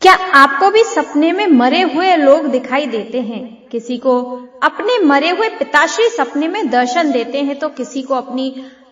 क्या आपको भी सपने में मरे हुए लोग दिखाई देते हैं? किसी को अपने मरे हुए पिताश्री सपने में दर्शन देते हैं तो किसी को अपनी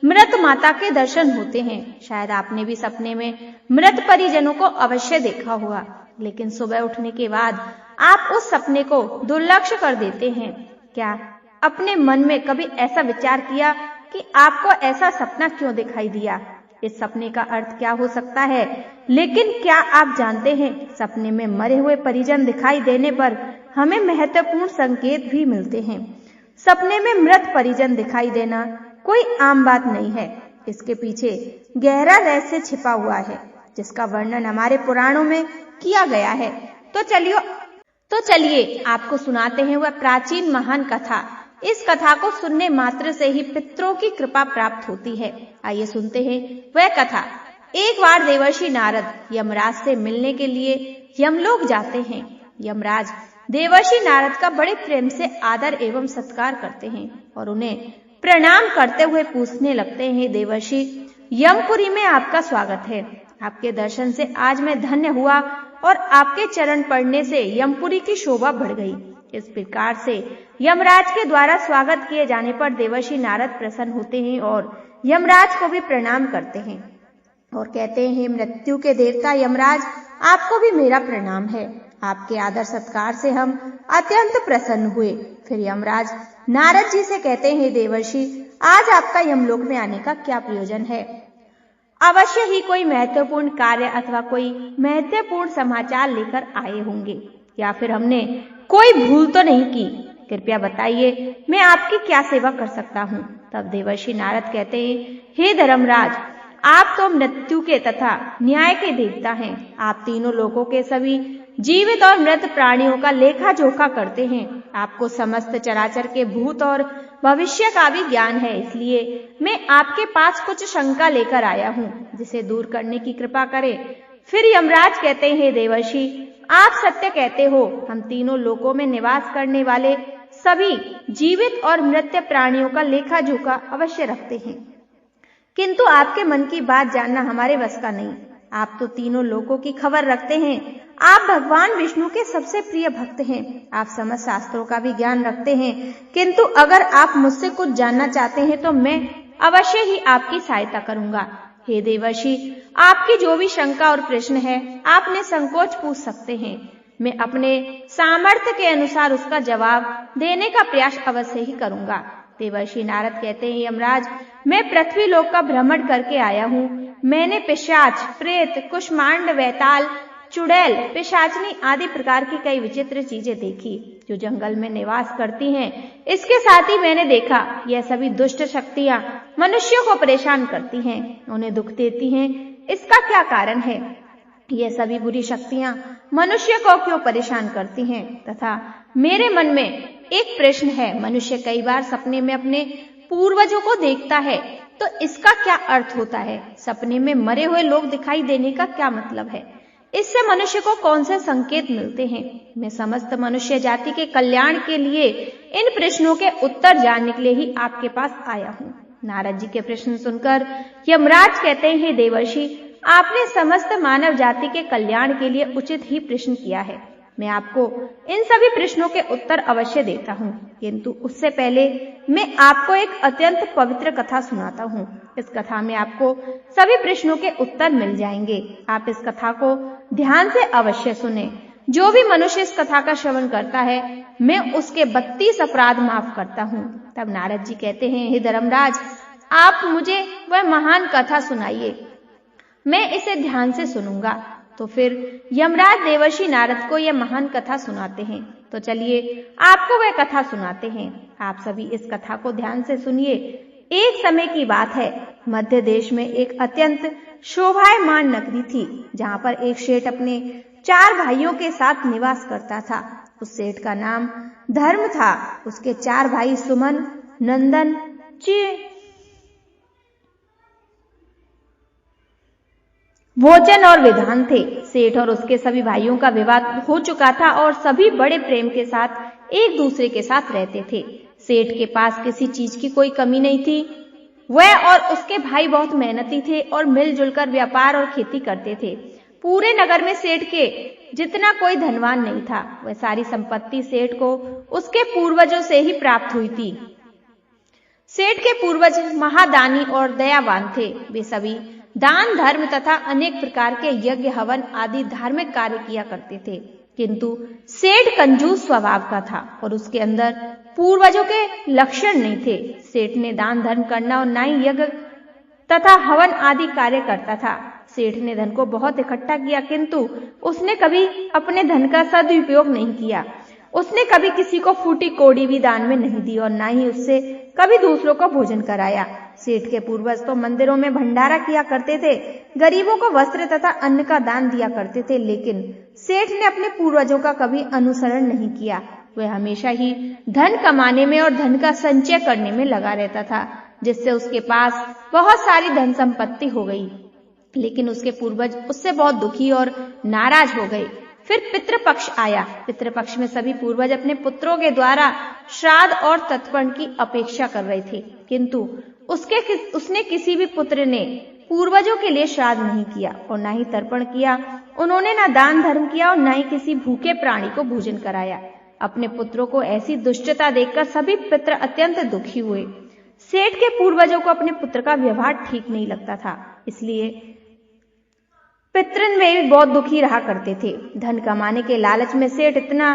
मृत माता के दर्शन होते हैं। शायद आपने भी सपने में मृत परिजनों को अवश्य देखा होगा, लेकिन सुबह उठने के बाद आप उस सपने को दुर्लक्ष्य कर देते हैं। क्या अपने मन में कभी ऐसा विचार किया कि आपको ऐसा सपना क्यों दिखाई दिया? इस सपने का अर्थ क्या हो सकता है? लेकिन क्या आप जानते हैं, सपने में मरे हुए परिजन दिखाई देने पर हमें महत्वपूर्ण संकेत भी मिलते हैं। सपने में मृत परिजन दिखाई देना कोई आम बात नहीं है। इसके पीछे गहरा रहस्य छिपा हुआ है, जिसका वर्णन हमारे पुराणों में किया गया है। तो चलिए आपको सुनाते हैं वह प्राचीन महान कथा। इस कथा को सुनने मात्र से ही पितरों की कृपा प्राप्त होती है। आइए सुनते हैं वह कथा। एक बार देवर्षि नारद यमराज से मिलने के लिए यमलोक जाते हैं। यमराज देवर्षि नारद का बड़े प्रेम से आदर एवं सत्कार करते हैं और उन्हें प्रणाम करते हुए पूछने लगते हैं, देवर्षि, यमपुरी में आपका स्वागत है। आपके दर्शन से आज मैं धन्य हुआ और आपके चरण पड़ने से यमपुरी की शोभा बढ़ गई। इस प्रकार से यमराज के द्वारा स्वागत किए जाने पर देवर्षि नारद प्रसन्न होते हैं और यमराज को भी प्रणाम करते हैं और कहते हैं, मृत्यु के देवता यमराज, आपको भी मेरा प्रणाम है। आपके आदर सत्कार से हम अत्यंत प्रसन्न हुए। फिर यमराज नारद जी से कहते हैं, देवर्षि, आज आपका यमलोक में आने का क्या प्रयोजन है? अवश्य ही कोई महत्वपूर्ण कार्य अथवा कोई महत्वपूर्ण समाचार लेकर आए होंगे, या फिर हमने कोई भूल तो नहीं की? कृपया बताइए, मैं आपकी क्या सेवा कर सकता हूँ? तब देवर्षि नारद कहते हैं, हे धर्मराज, आप तो मृत्यु के तथा न्याय के देवता हैं। आप तीनों लोगों के सभी जीवित और मृत प्राणियों का लेखा जोखा करते हैं। आपको समस्त चराचर के भूत और भविष्य का भी ज्ञान है। इसलिए मैं आपके पास कुछ शंका लेकर आया हूँ, जिसे दूर करने की कृपा करें। फिर यमराज कहते हैं, देवर्षि, आप सत्य कहते हो। हम तीनों लोकों में निवास करने वाले सभी जीवित और मृत प्राणियों का लेखा जोखा अवश्य रखते हैं, किंतु आपके मन की बात जानना हमारे वश का नहीं। आप तो तीनों लोकों की खबर रखते हैं। आप भगवान विष्णु के सबसे प्रिय भक्त हैं। आप समस्त शास्त्रों का भी ज्ञान रखते हैं, किंतु अगर आप मुझसे कुछ जानना चाहते हैं तो मैं अवश्य ही आपकी सहायता करूंगा। हे देवर्षि, आपकी जो भी शंका और प्रश्न है, आप निसंकोच पूछ सकते हैं। मैं अपने सामर्थ्य के अनुसार उसका जवाब देने का प्रयास अवश्य ही करूंगा। देवर्षि नारद कहते हैं, यमराज, मैं पृथ्वी लोक का भ्रमण करके आया हूँ। मैंने पिशाच, प्रेत, कुष्मांड, वैताल, चुड़ैल, पिशाचनी आदि प्रकार की कई विचित्र चीजें देखी जो जंगल में निवास करती हैं। इसके साथ ही मैंने देखा, यह सभी दुष्ट शक्तियां मनुष्यों को परेशान करती हैं, उन्हें दुख देती हैं। इसका क्या कारण है? यह सभी बुरी शक्तियां मनुष्य को क्यों परेशान करती हैं? तथा मेरे मन में एक प्रश्न है, मनुष्य कई बार सपने में अपने पूर्वजों को देखता है, तो इसका क्या अर्थ होता है? सपने में मरे हुए लोग दिखाई देने का क्या मतलब है? इससे मनुष्य को कौन से संकेत मिलते हैं? मैं समस्त मनुष्य जाति के कल्याण के लिए इन प्रश्नों के उत्तर जानने के लिए ही आपके पास आया हूँ। नारद जी के प्रश्न सुनकर यमराज कहते हैं, देवर्षि, आपने समस्त मानव जाति के कल्याण के लिए उचित ही प्रश्न किया है। मैं आपको इन सभी प्रश्नों के उत्तर अवश्य देता हूँ, किंतु उससे पहले मैं आपको एक अत्यंत पवित्र कथा सुनाता हूँ। इस कथा में आपको सभी प्रश्नों के उत्तर मिल जाएंगे। आप इस कथा को ध्यान से अवश्य सुने। जो भी मनुष्य इस कथा का श्रवण करता है, मैं उसके 32 अपराध माफ करता हूँ। तब नारद जी कहते हैं, हे धर्मराज, आप मुझे वह महान कथा सुनाइए, मैं इसे ध्यान से सुनूंगा। तो फिर यमराज देवर्षि नारद को यह महान कथा सुनाते हैं। तो चलिए आपको वह कथा सुनाते हैं। आप सभी इस कथा को ध्यान से सुनिए। एक समय की बात है, मध्य देश में एक अत्यंत शोभायमान नगरी थी, जहाँ पर एक सेठ अपने 4 भाइयों के साथ निवास करता था। उस सेठ का नाम धर्म था। उसके 4 भाई सुमन, नंदन, भोजन और विधान थे। सेठ और उसके सभी भाइयों का विवाह हो चुका था और सभी बड़े प्रेम के साथ एक दूसरे के साथ रहते थे। सेठ के पास किसी चीज की कोई कमी नहीं थी। वह और उसके भाई बहुत मेहनती थे और मिलजुल कर व्यापार और खेती करते थे। पूरे नगर में सेठ के जितना कोई धनवान नहीं था। वह सारी संपत्ति सेठ को उसके पूर्वजों से ही प्राप्त हुई थी। सेठ के पूर्वज महादानी और दयावान थे। वे सभी दान धर्म तथा अनेक प्रकार के यज्ञ हवन आदि धार्मिक कार्य किया करते थे, किंतु सेठ कंजूस स्वभाव का था और उसके अंदर पूर्वजों के लक्षण नहीं थे। सेठ ने दान धर्म करना और ना ही यज्ञ तथा हवन आदि कार्य करता था। सेठ ने धन को बहुत इकट्ठा किया, किंतु उसने कभी अपने धन का सदुपयोग नहीं किया। उसने कभी किसी को फूटी कौड़ी भी दान में नहीं दी और ना ही उससे कभी दूसरों को भोजन कराया। सेठ के पूर्वज तो मंदिरों में भंडारा किया करते थे, गरीबों को वस्त्र तथा अन्न का दान दिया करते थे, लेकिन सेठ ने अपने पूर्वजों का कभी अनुसरण नहीं किया। वह हमेशा ही धन कमाने में और धन का संचय करने में लगा रहता था, जिससे उसके पास बहुत सारी धन संपत्ति हो गई। लेकिन उसके पूर्वज उससे बहुत दुखी और नाराज हो गए। फिर पितृपक्ष आया। पितृपक्ष में सभी पूर्वज अपने पुत्रों के द्वारा श्राद्ध और तर्पण की अपेक्षा कर रहे थे, किंतु उसने किसी भी पुत्र ने पूर्वजों के लिए श्राद्ध नहीं किया और ना ही तर्पण किया। उन्होंने ना दान धर्म किया और ना ही किसी भूखे प्राणी को भोजन कराया। अपने पुत्रों को ऐसी दुष्टता देखकर सभी पितर अत्यंत दुखी हुए। सेठ के पूर्वजों को अपने पुत्र का व्यवहार ठीक नहीं लगता था, इसलिए पितृन वे भी बहुत दुखी रहा करते थे। धन कमाने के लालच में सेठ इतना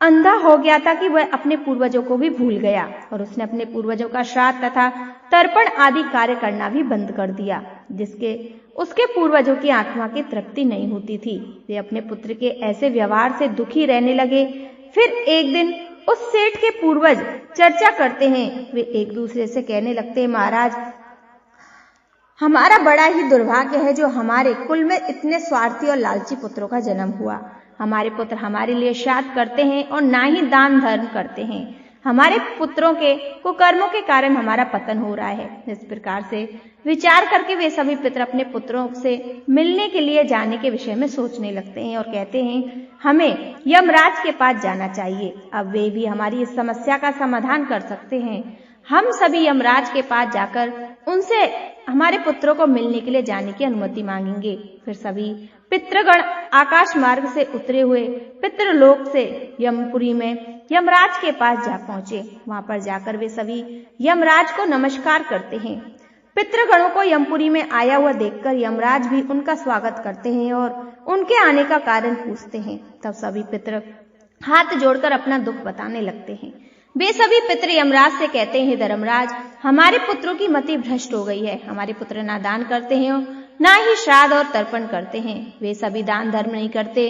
अंधा हो गया था कि वह अपने पूर्वजों को भी भूल गया और उसने अपने पूर्वजों का श्राद्ध तथा तर्पण आदि कार्य करना भी बंद कर दिया, जिसके उसके पूर्वजों की आत्मा की तृप्ति नहीं होती थी। वे अपने पुत्र के ऐसे व्यवहार से दुखी रहने लगे। फिर एक दिन उस सेठ के पूर्वज चर्चा करते हैं। वे एक दूसरे से कहने लगते हैं, महाराज, हमारा बड़ा ही दुर्भाग्य है जो हमारे कुल में इतने स्वार्थी और लालची पुत्रों का जन्म हुआ। हमारे पुत्र हमारे लिए श्राद्ध करते हैं और ना ही दान धर्म करते हैं। हमारे पुत्रों के कुकर्मों के कारण हमारा पतन हो रहा है। इस प्रकार से विचार करके वे सभी पितर अपने पुत्रों से मिलने के लिए जाने के विषय में सोचने लगते हैं और कहते हैं, हमें यमराज के पास जाना चाहिए। अब वे भी हमारी इस समस्या का समाधान कर सकते हैं। हम सभी यमराज के पास जाकर उनसे हमारे पुत्रों को मिलने के लिए जाने की अनुमति मांगेंगे। फिर सभी पितृगण आकाश मार्ग से उतरे हुए पितृलोक से यमपुरी में यमराज के पास जा पहुंचे। वहां पर जाकर वे सभी यमराज को नमस्कार करते हैं। पितृगणों को यमपुरी में आया हुआ देखकर यमराज भी उनका स्वागत करते हैं और उनके आने का कारण पूछते हैं। तब सभी पितृ हाथ जोड़कर अपना दुख बताने लगते हैं। वे सभी पितृ यमराज से कहते हैं, धर्मराज, हमारे पुत्रों की मति भ्रष्ट हो गई है। हमारे पुत्र ना दान करते हैं ना ही श्राद्ध और तर्पण करते हैं। वे सभी दान धर्म नहीं करते,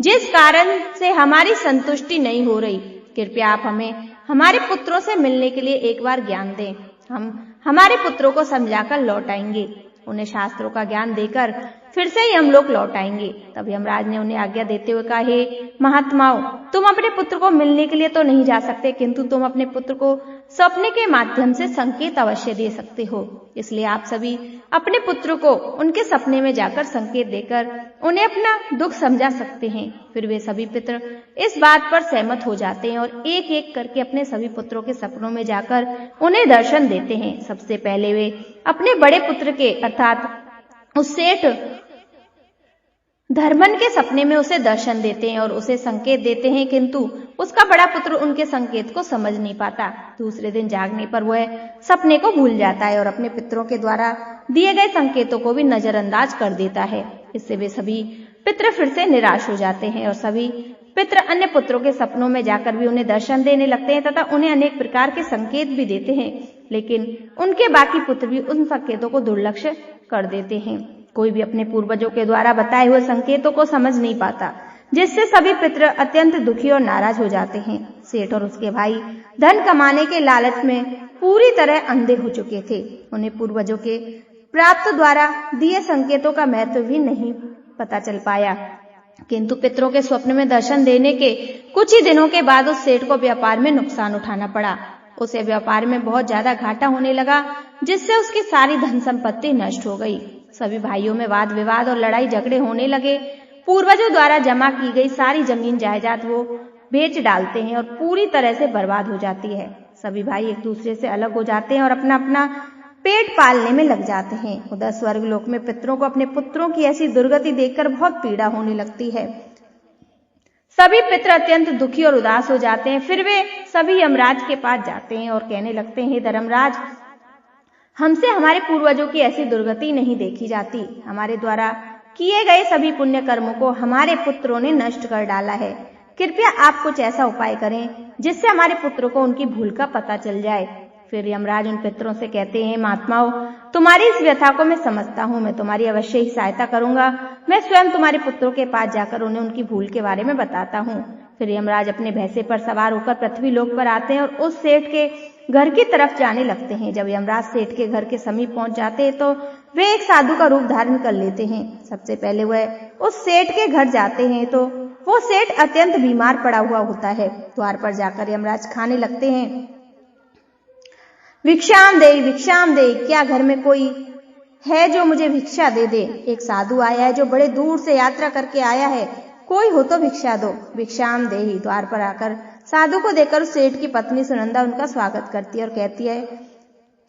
जिस कारण से हमारी संतुष्टि नहीं हो रही। कृपया आप हमें हमारे पुत्रों से मिलने के लिए एक बार ज्ञान दें। हम हमारे पुत्रों को समझाकर लौट आएंगे। उन्हें शास्त्रों का ज्ञान देकर फिर से ही हम लोग लौट आएंगे। तब यमराज ने उन्हें आज्ञा देते हुए कहा, हे महात्माओं, तुम अपने पुत्र को मिलने के लिए तो नहीं जा सकते, किंतु तुम अपने पुत्र को सपने के माध्यम से संकेत अवश्य दे सकते हो। इसलिए आप सभी अपने पुत्र को उनके सपने में जाकर संकेत देकर उन्हें अपना दुख समझा सकते हैं। फिर वे सभी पितर इस बात पर सहमत हो जाते हैं और एक एक करके अपने सभी पुत्रों के सपनों में जाकर उन्हें दर्शन देते हैं। सबसे पहले वे अपने बड़े पुत्र के अर्थात उस सेठ धर्मन के सपने में उसे दर्शन देते हैं और उसे संकेत देते हैं, किंतु उसका बड़ा पुत्र उनके संकेत को समझ नहीं पाता। दूसरे दिन जागने पर वह सपने को भूल जाता है और अपने पितरों के द्वारा दिए गए संकेतों को भी नजरअंदाज कर देता है। इससे वे सभी पितर फिर से निराश हो जाते हैं और सभी पितर अन्य पुत्रों के सपनों में जाकर भी उन्हें दर्शन देने लगते हैं तथा उन्हें अनेक प्रकार के संकेत भी देते हैं, लेकिन उनके बाकी पुत्र भी उन संकेतों को दुर्लक्ष्य कर देते हैं। कोई भी अपने पूर्वजों के द्वारा बताए हुए संकेतों को समझ नहीं पाता, जिससे सभी पितर अत्यंत दुखी और नाराज हो जाते हैं। सेठ और उसके भाई धन कमाने के लालच में पूरी तरह अंधे हो चुके थे। उन्हें पूर्वजों के प्राप्त द्वारा दिए संकेतों का महत्व भी नहीं पता चल पाया, किंतु पितरों के स्वप्न में दर्शन देने के कुछ ही दिनों के बाद उस सेठ को व्यापार में नुकसान उठाना पड़ा। उसे व्यापार में बहुत ज्यादा घाटा होने लगा, जिससे उसकी सारी धन संपत्ति नष्ट हो गई। सभी भाइयों में वाद विवाद और लड़ाई झगड़े होने लगे। पूर्वजों द्वारा जमा की गई सारी जमीन जायदाद वो बेच डालते हैं और पूरी तरह से बर्बाद हो जाती है। सभी भाई एक दूसरे से अलग हो जाते हैं और अपना अपना पेट पालने में लग जाते हैं। उधर स्वर्गलोक में पितरों को अपने पुत्रों की ऐसी दुर्गति देखकर बहुत पीड़ा होने लगती है। सभी पितर अत्यंत दुखी और उदास हो जाते हैं। फिर वे सभी यमराज के पास जाते हैं और कहने लगते हैं, हे धर्मराज, हमसे हमारे पूर्वजों की ऐसी दुर्गति नहीं देखी जाती। हमारे द्वारा किए गए सभी पुण्य कर्मों को हमारे पुत्रों ने नष्ट कर डाला है। कृपया आप कुछ ऐसा उपाय करें जिससे हमारे पुत्रों को उनकी भूल का पता चल जाए। फिर यमराज उन पितरों से कहते हैं, महात्माओं, तुम्हारी इस व्यथा को मैं समझता हूँ। मैं तुम्हारी अवश्य ही सहायता करूंगा। मैं स्वयं तुम्हारे पुत्रों के पास जाकर उन्हें उनकी भूल के बारे में बताता हूँ। फिर यमराज अपने भैंसे पर सवार होकर पृथ्वी लोक पर आते हैं और उस सेठ के घर की तरफ जाने लगते हैं। जब यमराज सेठ के घर के समीप पहुंच जाते हैं तो वे एक साधु का रूप धारण कर लेते हैं। सबसे पहले वह उस सेठ के घर जाते हैं तो वो सेठ अत्यंत बीमार पड़ा हुआ होता है। द्वार पर जाकर यमराज खाने लगते हैं, भिक्षाम दे, क्या घर में कोई है जो मुझे भिक्षा दे दे? एक साधु आया है जो बड़े दूर से यात्रा करके आया है, कोई हो तो भिक्षा दो। भिक्षाम दे ही। द्वार पर आकर साधु को देखकर उस सेठ की पत्नी सुनंदा उनका स्वागत करती है और कहती है,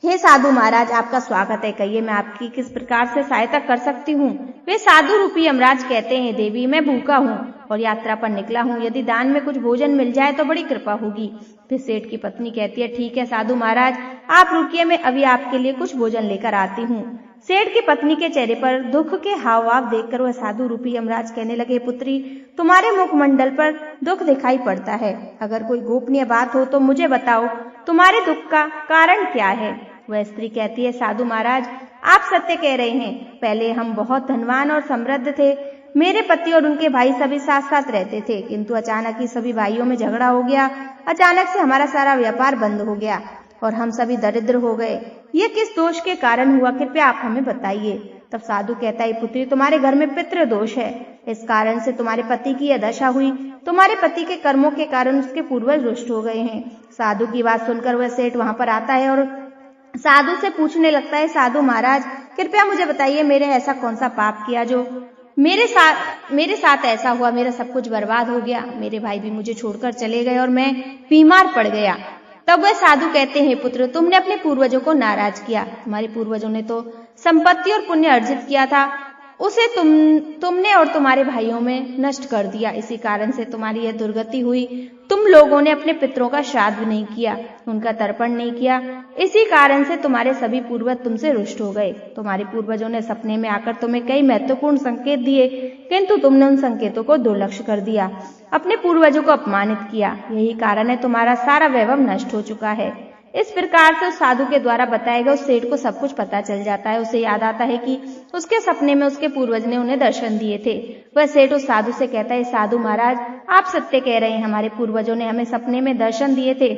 हे साधु महाराज, आपका स्वागत है। कहिए, मैं आपकी किस प्रकार से सहायता कर सकती हूँ? वे साधु रूपी यमराज कहते हैं, देवी, मैं भूखा हूँ और यात्रा पर निकला हूँ। यदि दान में कुछ भोजन मिल जाए तो बड़ी कृपा होगी। फिर सेठ की पत्नी कहती है, ठीक है साधु महाराज, आप रुकिए, मैं अभी आपके लिए कुछ भोजन लेकर आती हूँ। सेठ की पत्नी के चेहरे पर दुख के हाव भाव देखकर वह साधु रूपी यमराज कहने लगे, पुत्री, तुम्हारे मुखमंडल पर दुख दिखाई पड़ता है। अगर कोई गोपनीय बात हो तो मुझे बताओ, तुम्हारे दुख का कारण क्या है? वह स्त्री कहती है, साधु महाराज, आप सत्य कह रहे हैं। पहले हम बहुत धनवान और समृद्ध थे। मेरे पति और उनके भाई सभी साथ साथ रहते थे, किंतु अचानक ही सभी भाइयों में झगड़ा हो गया। अचानक से हमारा सारा व्यापार बंद हो गया और हम सभी दरिद्र हो गए। ये किस दोष के कारण हुआ, कृपया आप हमें बताइए। तब साधु कहता है, पुत्री, तुम्हारे घर में पितृ दोष है। इस कारण से तुम्हारे पति की यह दशा हुई। तुम्हारे पति के कर्मों के कारण उसके पूर्वज रुष्ट हो गए हैं। साधु की बात सुनकर वह सेठ वहां पर आता है और साधु से पूछने लगता है, साधु महाराज, कृपया मुझे बताइए, मैंने ऐसा कौन सा पाप किया जो मेरे साथ ऐसा हुआ? मेरा सब कुछ बर्बाद हो गया, मेरे भाई भी मुझे छोड़कर चले गए और मैं बीमार पड़ गया। तब वह साधु कहते हैं, पुत्र, तुमने अपने पूर्वजों को नाराज किया। तुम्हारे पूर्वजों ने तो संपत्ति और पुण्य अर्जित किया था, उसे तुमने और तुम्हारे भाइयों में नष्ट कर दिया। इसी कारण से तुम्हारी यह दुर्गति हुई। तुम लोगों ने अपने पितरों का श्राद्ध नहीं किया, उनका तर्पण नहीं किया। इसी कारण से तुम्हारे सभी पूर्वज तुमसे रुष्ट हो गए। तुम्हारे पूर्वजों ने सपने में आकर तुम्हें कई महत्वपूर्ण संकेत दिए, किंतु तुमने उन संकेतों को दुर्लक्ष्य कर दिया, अपने पूर्वजों को अपमानित किया। यही कारण है तुम्हारा सारा वैभव नष्ट हो चुका है। इस प्रकार से उस साधु के द्वारा बताए गए उस सेठ को सब कुछ पता चल जाता है। उसे याद आता है कि उसके सपने में उसके पूर्वज ने उन्हें दर्शन दिए थे। वह सेठ उस साधु से कहता है, साधु महाराज, आप सत्य कह रहे हैं। हमारे पूर्वजों ने हमें सपने में दर्शन दिए थे,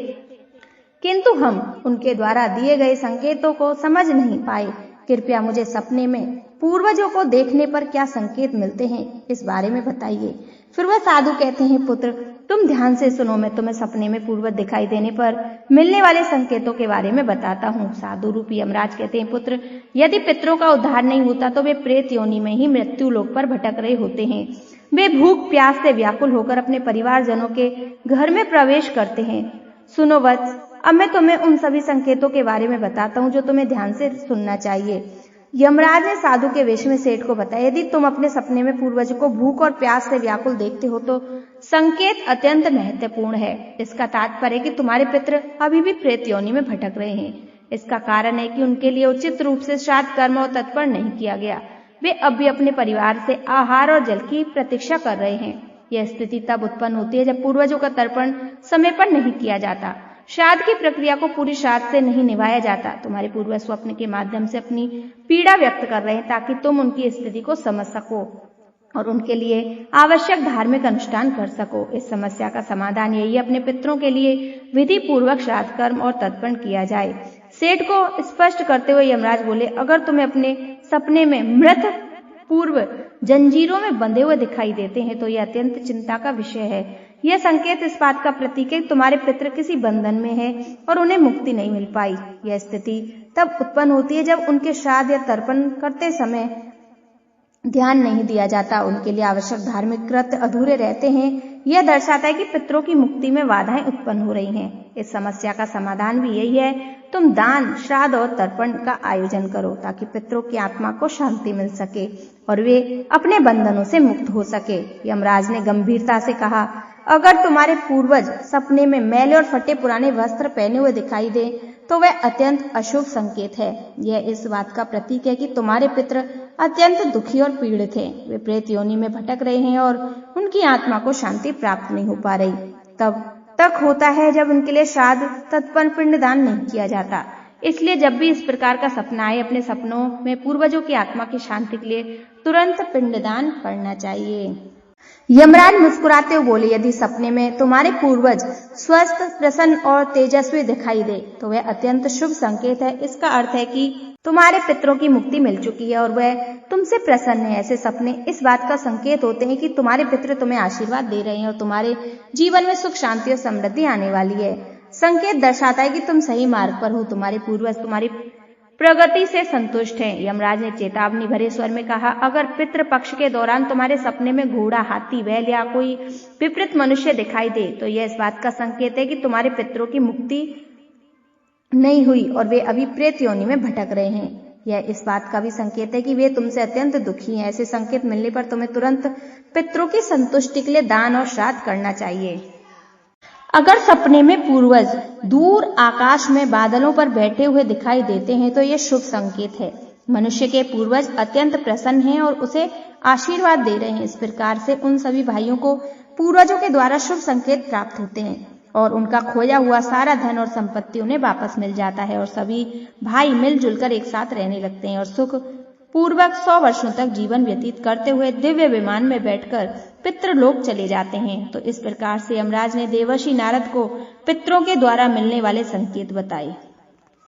किंतु हम उनके द्वारा दिए गए संकेतों को समझ नहीं पाए। कृपया मुझे सपने में पूर्वजों को देखने पर क्या संकेत मिलते हैं, इस बारे में बताइए। फिर वह साधु कहते हैं, पुत्र, तुम ध्यान से सुनो, मैं तुम्हें सपने में पूर्वज दिखाई देने पर मिलने वाले संकेतों के बारे में बताता हूँ। साधु रूपी यमराज कहते हैं, पुत्र, यदि पितरों का उद्धार नहीं होता तो वे प्रेत योनि में ही मृत्यु लोक पर भटक रहे होते हैं। वे भूख प्यास से व्याकुल होकर अपने परिवारजनों के घर में प्रवेश करते हैं। सुनो वत्स, अब मैं तुम्हें उन सभी संकेतों के बारे में बताता हूँ जो तुम्हें ध्यान से सुनना चाहिए। यमराज ने साधु के वेश में सेठ को बताया, यदि तुम अपने सपने में पूर्वज को भूख और प्यास से व्याकुल देखते हो तो संकेत अत्यंत महत्वपूर्ण है। इसका तात्पर्य है कि तुम्हारे पितृ अभी भी प्रेत योनि में भटक रहे हैं। इसका कारण है कि उनके लिए उचित रूप से श्राद्ध कर्म और तर्पण नहीं किया गया। वे अब भी अपने परिवार से आहार और जल की प्रतीक्षा कर रहे हैं। यह स्थिति तब उत्पन्न होती है जब पूर्वजों का तर्पण समय पर नहीं किया जाता, श्राद्ध की प्रक्रिया को पूरी श्राद्ध से नहीं निभाया जाता। तुम्हारे पूर्वज स्वप्न के माध्यम से अपनी पीड़ा व्यक्त कर रहे हैं ताकि तुम उनकी स्थिति को समझ सको और उनके लिए आवश्यक धार्मिक अनुष्ठान कर सको। इस समस्या का समाधान यही है, अपने पितरों के लिए विधि पूर्वक श्राद्ध कर्म और तर्पण किया जाए। सेठ को स्पष्ट करते हुए यमराज बोले, अगर तुम्हें अपने सपने में मृत पूर्व जंजीरों में बंधे हुए दिखाई देते हैं तो यह अत्यंत चिंता का विषय है। यह संकेत इस बात का प्रतीक है कि तुम्हारे पितृ किसी बंधन में है और उन्हें मुक्ति नहीं मिल पाई। यह स्थिति तब उत्पन्न होती है जब उनके श्राद्ध या तर्पण करते समय ध्यान नहीं दिया जाता, उनके लिए आवश्यक धार्मिक कृत्य अधूरे रहते हैं। यह दर्शाता है कि पितरों की मुक्ति में बाधाएं उत्पन्न हो रही हैं। इस समस्या का समाधान भी यही है, तुम दान, श्राद्ध और तर्पण का आयोजन करो ताकि पितरों की आत्मा को शांति मिल सके और वे अपने बंधनों से मुक्त हो सके। यमराज ने गंभीरता से कहा, अगर तुम्हारे पूर्वज सपने में मैले और फटे पुराने वस्त्र पहने हुए दिखाई दे तो वह अत्यंत अशुभ संकेत है। यह इस बात का प्रतीक है कि तुम्हारे पितर अत्यंत दुखी और पीड़ित हैं। वे प्रेत योनि में भटक रहे हैं और उनकी आत्मा को शांति प्राप्त नहीं हो पा रही। तब तक होता है जब उनके लिए श्राद्ध, तर्पण, पिंडदान नहीं किया जाता। इसलिए जब भी इस प्रकार का सपना आए, अपने सपनों में पूर्वजों की आत्मा की शांति के लिए तुरंत पिंडदान करना चाहिए। यमराज मुस्कुराते हुए बोले, यदि सपने में तुम्हारे पूर्वज स्वस्थ, प्रसन्न और तेजस्वी दिखाई दे तो वह अत्यंत शुभ संकेत है। इसका अर्थ है कि तुम्हारे पितरों की मुक्ति मिल चुकी है और वह तुमसे प्रसन्न है। ऐसे सपने इस बात का संकेत होते हैं कि तुम्हारे पितर तुम्हें आशीर्वाद दे रहे हैं और तुम्हारे जीवन में सुख, शांति और समृद्धि आने वाली है। संकेत दर्शाता है कि तुम सही मार्ग पर हो, तुम्हारे पूर्वज तुम्हारी प्रगति से संतुष्ट हैं। यमराज ने चेतावनी भरे स्वर में कहा, अगर पितृ पक्ष के दौरान तुम्हारे सपने में घोड़ा, हाथी, बैल या कोई विपरीत मनुष्य दिखाई दे तो यह इस बात का संकेत है कि तुम्हारे पितरों की मुक्ति नहीं हुई और वे अभी प्रेत योनि में भटक रहे हैं। यह इस बात का भी संकेत है कि वे तुमसे अत्यंत दुखी हैं। ऐसे संकेत मिलने पर तुम्हें तुरंत पितरों की संतुष्टि के लिए दान और श्राद्ध करना चाहिए। अगर सपने में पूर्वज दूर आकाश में बादलों पर बैठे हुए दिखाई देते हैं तो यह शुभ संकेत है। मनुष्य के पूर्वज अत्यंत प्रसन्न हैं और उसे आशीर्वाद दे रहे हैं। इस प्रकार से उन सभी भाइयों को पूर्वजों के द्वारा शुभ संकेत प्राप्त होते हैं और उनका खोया हुआ सारा धन और संपत्ति उन्हें वापस मिल जाता है और सभी भाई मिलजुल कर एक साथ रहने लगते हैं और सुख पूर्वक 100 वर्षों तक जीवन व्यतीत करते हुए दिव्य विमान में बैठकर पितृलोक चले जाते हैं। तो इस प्रकार से यमराज ने देवर्षि नारद को पितरों के द्वारा मिलने वाले संकेत बताए।